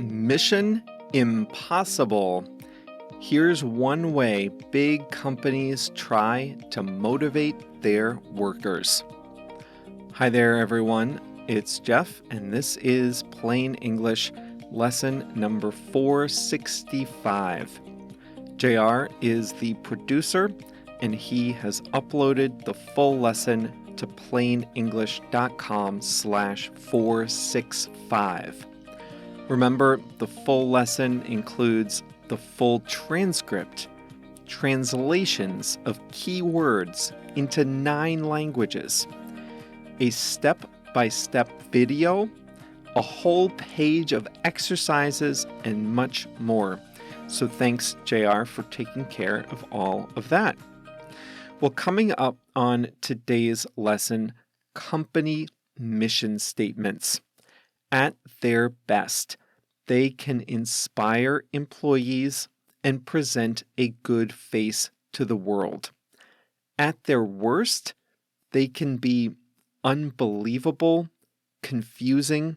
Mission impossible. Here's one way big companies try to motivate their workers. Hi there, everyone. It's Jeff, and this is Plain English lesson number 465. JR is the producer, and he has uploaded the full lesson to plainenglish.com/465. Remember, the full lesson includes the full transcript, translations of key words into 9 languages, a step-by-step video, a whole page of exercises, and much more. So thanks, JR, for taking care of all of that. Well, coming up on today's lesson, company mission statements. At their best, they can inspire employees and present a good face to the world. At their worst, they can be unbelievable, confusing,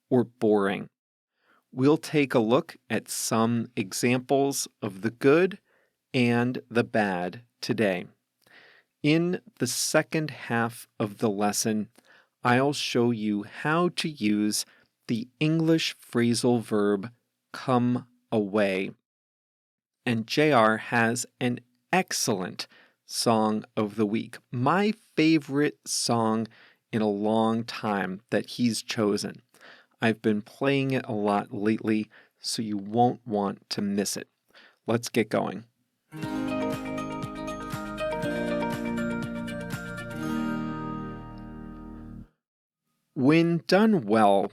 or boring. We'll take a look at some examples of the good and the bad today. In the second half of the lesson, I'll show you how to use the English phrasal verb come away. And JR has an excellent song of the week, my favorite song in a long time that he's chosen. I've been playing it a lot lately, so you won't want to miss it. Let's get going. When done well,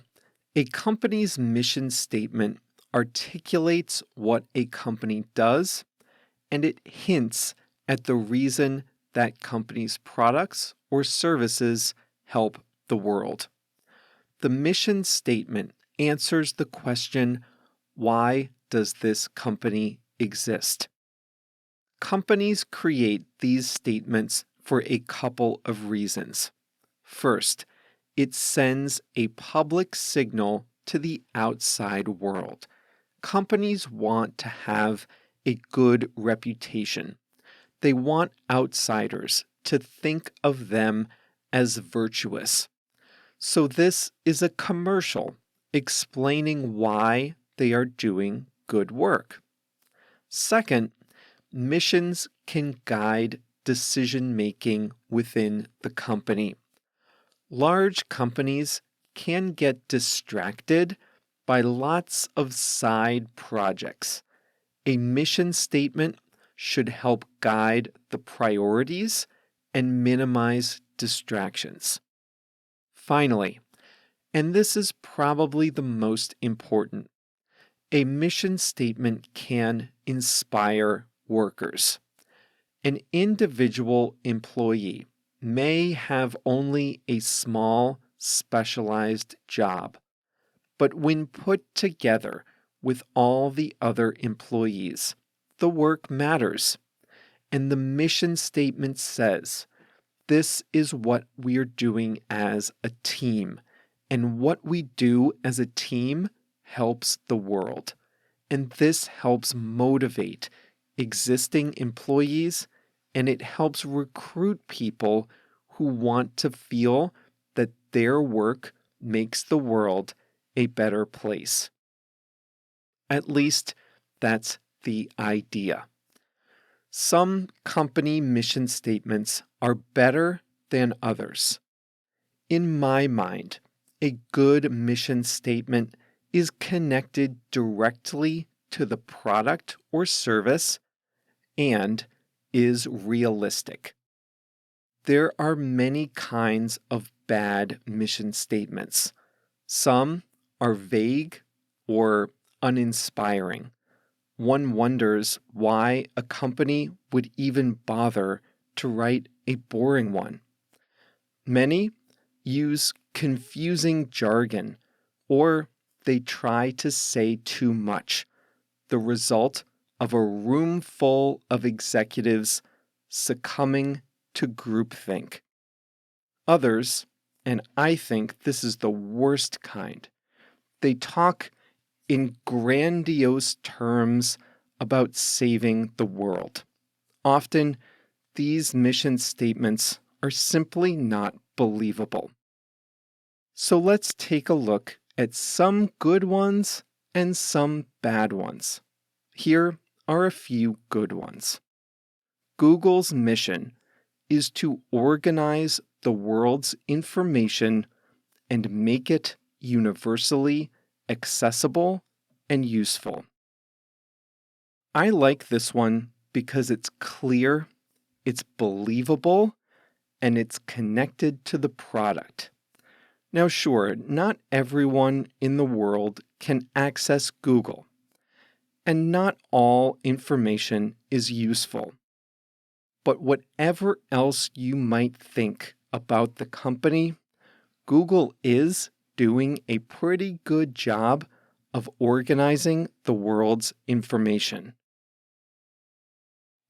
a company's mission statement articulates what a company does, and it hints at the reason that company's products or services help the world. The mission statement answers the question, why does this company exist? Companies create these statements for a couple of reasons. First, it sends a public signal to the outside world. Companies want to have a good reputation. They want outsiders to think of them as virtuous. So this is a commercial explaining why they are doing good work. Second, missions can guide decision-making within the company. Large companies can get distracted by lots of side projects. A mission statement should help guide the priorities and minimize distractions. Finally, and this is probably the most important, a mission statement can inspire workers. An individual employee may have only a small, specialized job, but when put together with all the other employees, the work matters. And the mission statement says, this is what we're doing as a team, and what we do as a team helps the world. And this helps motivate existing employees, and it helps recruit people who want to feel that their work makes the world a better place. At least that's the idea. Some company mission statements are better than others. In my mind, a good mission statement is connected directly to the product or service and is realistic. There are many kinds of bad mission statements. Some are vague or uninspiring. One wonders why a company would even bother to write a boring one. Many use confusing jargon, or they try to say too much, the result of a room full of executives succumbing to groupthink. Others, and I think this is the worst kind, they talk in grandiose terms about saving the world. Often, these mission statements are simply not believable. So let's take a look at some good ones and some bad ones. Here are a few good ones. Google's mission is to organize the world's information and make it universally accessible and useful. I like this one because it's clear, it's believable, and it's connected to the product. Now, sure, not everyone in the world can access Google, and not all information is useful. But whatever else you might think about the company, Google is doing a pretty good job of organizing the world's information.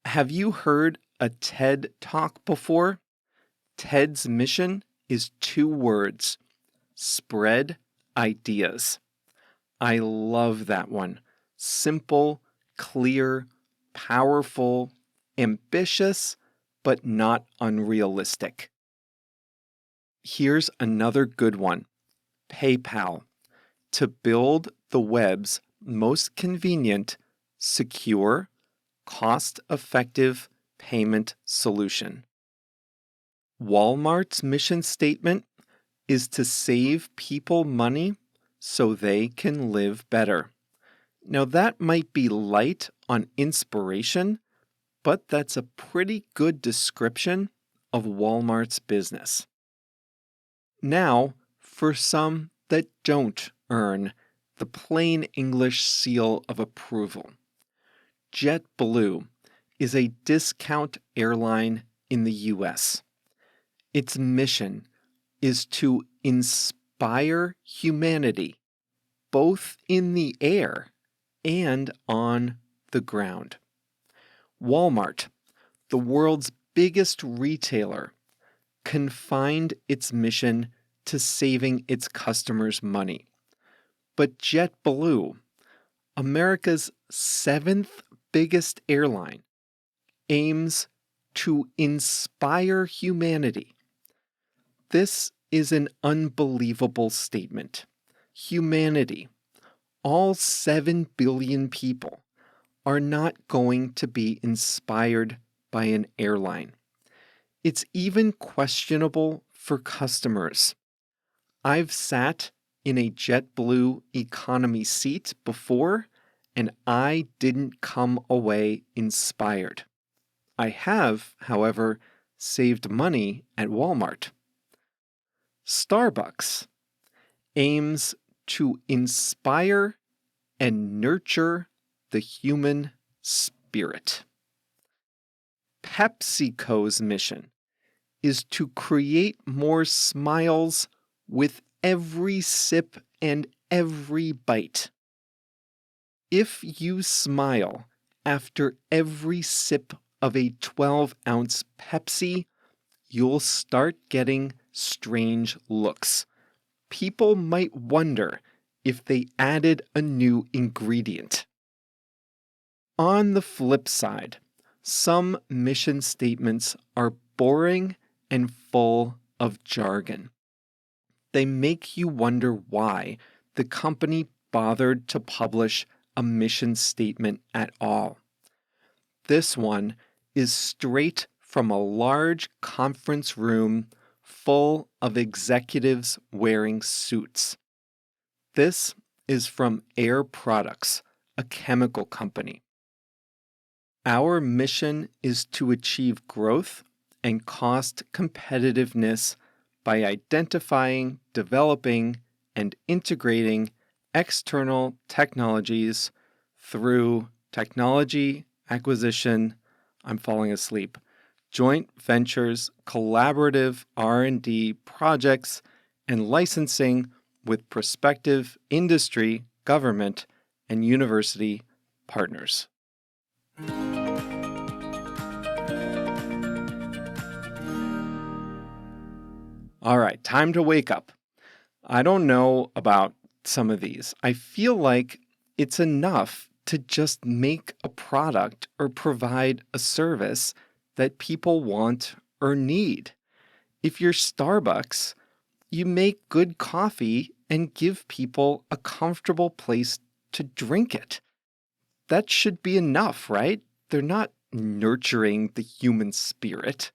Have you heard a TED Talk before? TED's mission is 2 words: spread ideas. I love that one. Simple, clear, powerful, ambitious, but not unrealistic. Here's another good one. PayPal. To build the web's most convenient, secure, cost-effective payment solution. Walmart's mission statement is to save people money so they can live better. Now that might be light on inspiration, but that's a pretty good description of Walmart's business. Now, for some that don't earn the plain English seal of approval. JetBlue is a discount airline in the US. Its mission is to inspire humanity, both in the air and on the ground. Walmart, the world's biggest retailer, confined its mission to saving its customers money. But JetBlue, America's 7th biggest airline, aims to inspire humanity. This is an unbelievable statement. Humanity, all 7 billion people, are not going to be inspired by an airline. It's even questionable for customers. I've sat in a JetBlue economy seat before, and I didn't come away inspired. I have, however, saved money at Walmart. Starbucks aims to inspire and nurture the human spirit. PepsiCo's mission is to create more smiles with every sip and every bite. If you smile after every sip of a 12-ounce Pepsi, you'll start getting strange looks. People might wonder if they added a new ingredient. On the flip side, some mission statements are boring and full of jargon. They make you wonder why the company bothered to publish a mission statement at all. This one is straight from a large conference room full of executives wearing suits. This is from Air Products, a chemical company. Our mission is to achieve growth and cost competitiveness by identifying, developing, and integrating external technologies through technology acquisition, I'm falling asleep, joint ventures, collaborative R&D projects, and licensing with prospective industry, government, and university partners. All right, time to wake up. I don't know about some of these. I feel like it's enough to just make a product or provide a service that people want or need. If you're Starbucks, you make good coffee and give people a comfortable place to drink it. That should be enough, right? They're not nurturing the human spirit.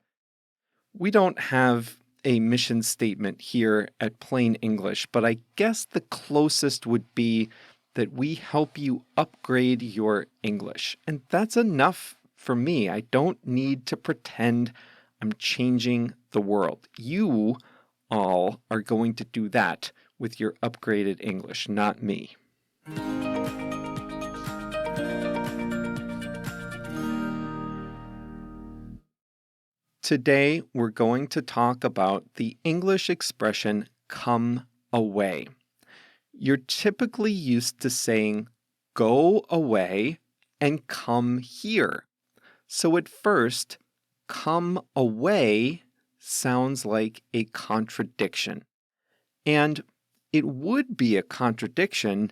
We don't have a mission statement here at Plain English, but I guess the closest would be that we help you upgrade your English. And that's enough for me. I don't need to pretend I'm changing the world. You all are going to do that with your upgraded English, not me. Today, we're going to talk about the English expression come away. You're typically used to saying go away and come here. So at first, come away sounds like a contradiction. And it would be a contradiction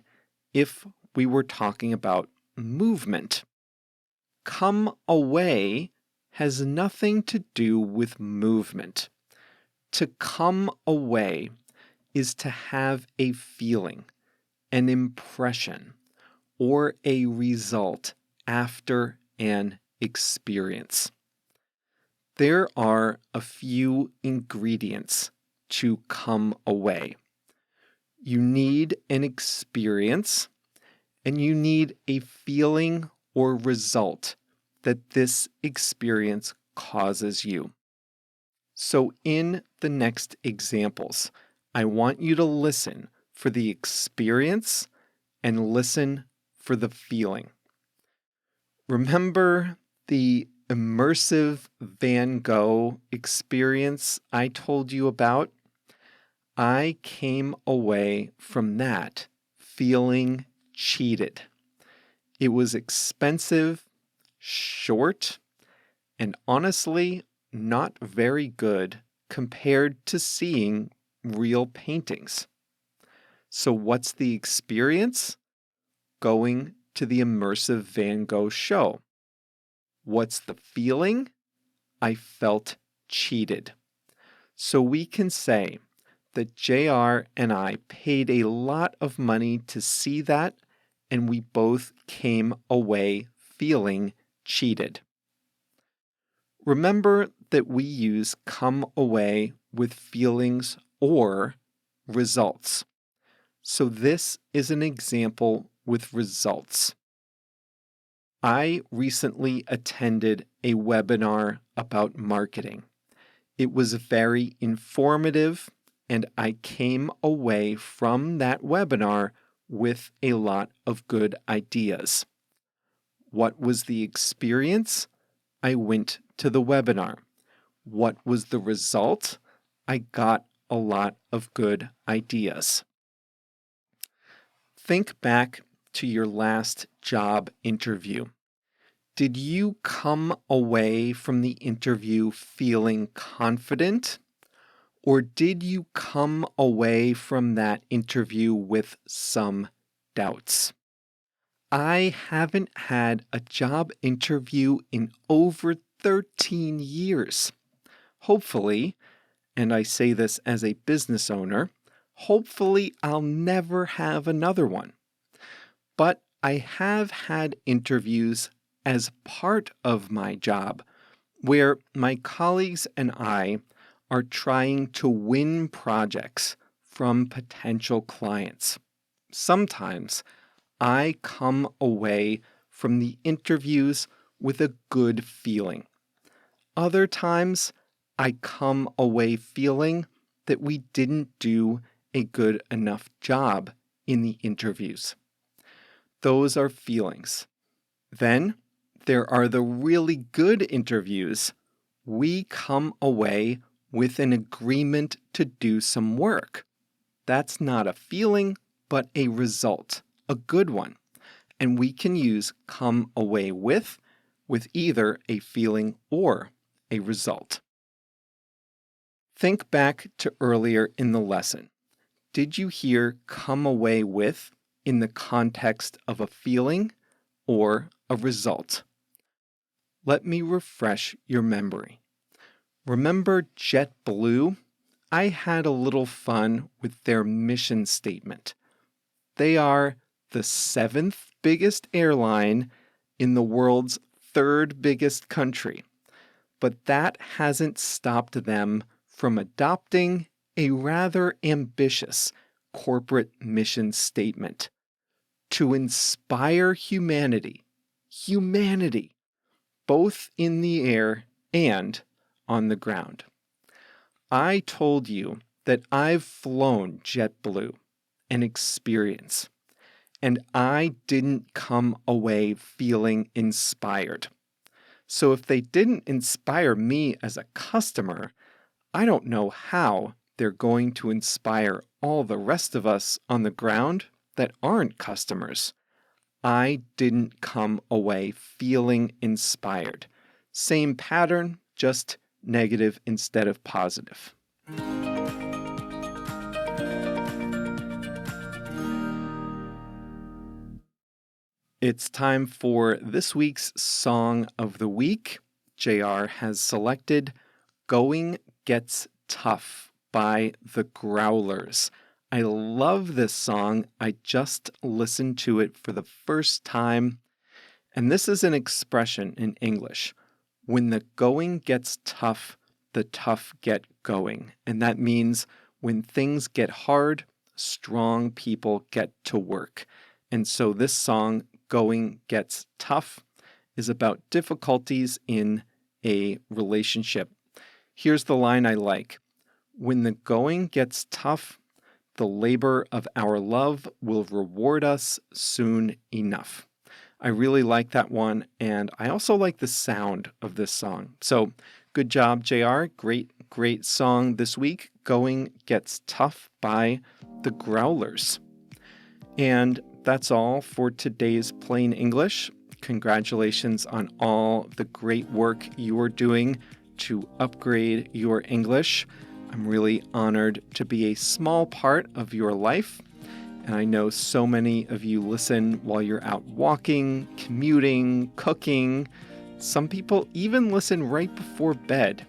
if we were talking about movement. Come away has nothing to do with movement. To come away is to have a feeling, an impression, or a result after an experience. There are a few ingredients to come away. You need an experience, and you need a feeling or result that this experience causes you. So in the next examples, I want you to listen for the experience and listen for the feeling. Remember the immersive Van Gogh experience I told you about? I came away from that feeling cheated. It was expensive, short, and honestly not very good compared to seeing real paintings. So what's the experience? Going to the immersive Van Gogh show. What's the feeling? I felt cheated. So we can say that JR and I paid a lot of money to see that, and we both came away feeling cheated. Remember that we use come away with feelings or results. So this is an example with results. I recently attended a webinar about marketing. It was very informative, and I came away from that webinar with a lot of good ideas. What was the experience? I went to the webinar. What was the result? I got a lot of good ideas. Think back to your last job interview. Did you come away from the interview feeling confident? Or did you come away from that interview with some doubts? I haven't had a job interview in over 13 years. Hopefully, and I say this as a business owner, hopefully I'll never have another one. But I have had interviews as part of my job where my colleagues and I are trying to win projects from potential clients. Sometimes I come away from the interviews with a good feeling. Other times, I come away feeling that we didn't do a good enough job in the interviews. Those are feelings. Then there are the really good interviews. We come away with an agreement to do some work. That's not a feeling, but a result, a good one. And we can use come away with either a feeling or a result. Think back to earlier in the lesson. did you hear come away with in the context of a feeling or a result? Let me refresh your memory. Remember JetBlue? I had a little fun with their mission statement. They are the 7th biggest airline in the world's 3rd biggest country. But that hasn't stopped them from adopting a rather ambitious corporate mission statement to inspire humanity, both in the air and on the ground. I told you that I've flown JetBlue, an experience, and I didn't come away feeling inspired. So if they didn't inspire me as a customer, I don't know how they're going to inspire all the rest of us on the ground that aren't customers. I didn't come away feeling inspired. Same pattern, just negative instead of positive. It's time for this week's Song of the Week. JR has selected Going Gets Tough by the Growlers. I love this song. I just listened to it for the first time. And this is an expression in English. When the going gets tough, the tough get going. And that means when things get hard, strong people get to work. And so this song, Going Gets Tough, is about difficulties in a relationship. Here's the line I like. When the going gets tough, the labor of our love will reward us soon enough. I really like that one, and I also like the sound of this song. So good job, JR. Great song this week. Going Gets Tough by the Growlers. And that's all for today's Plain English. Congratulations on all the great work you are doing to upgrade your English. I'm really honored to be a small part of your life. And I know so many of you listen while you're out walking, commuting, cooking. Some people even listen right before bed.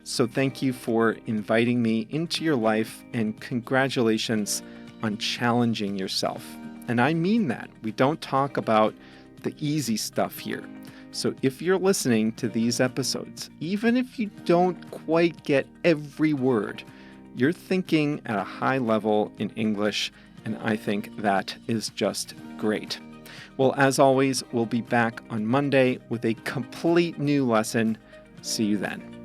So thank you for inviting me into your life, and congratulations on challenging yourself. And I mean that. We don't talk about the easy stuff here. So if you're listening to these episodes, even if you don't quite get every word, you're thinking at a high level in English, and I think that is just great. Well, as always, we'll be back on Monday with a complete new lesson. See you then.